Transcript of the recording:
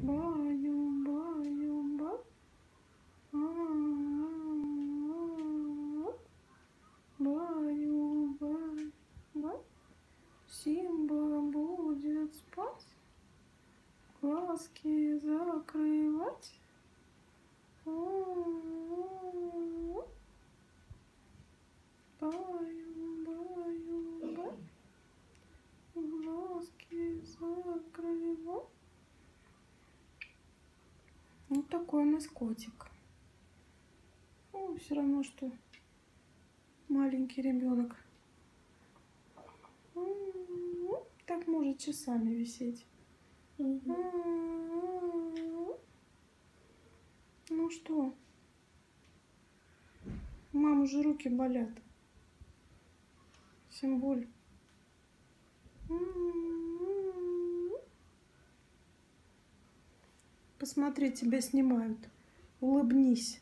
Баю-баю-ба. Баю-баю-ба. Симба будет спать, глазки закрывать. Баю-баю-ба. Глазки закрывать. Вот такой у нас котик. Ну, все равно, что маленький ребенок. Так может часами висеть. Ну что? У мамы уже руки болят. Всем боль. Посмотри, тебя снимают. Улыбнись.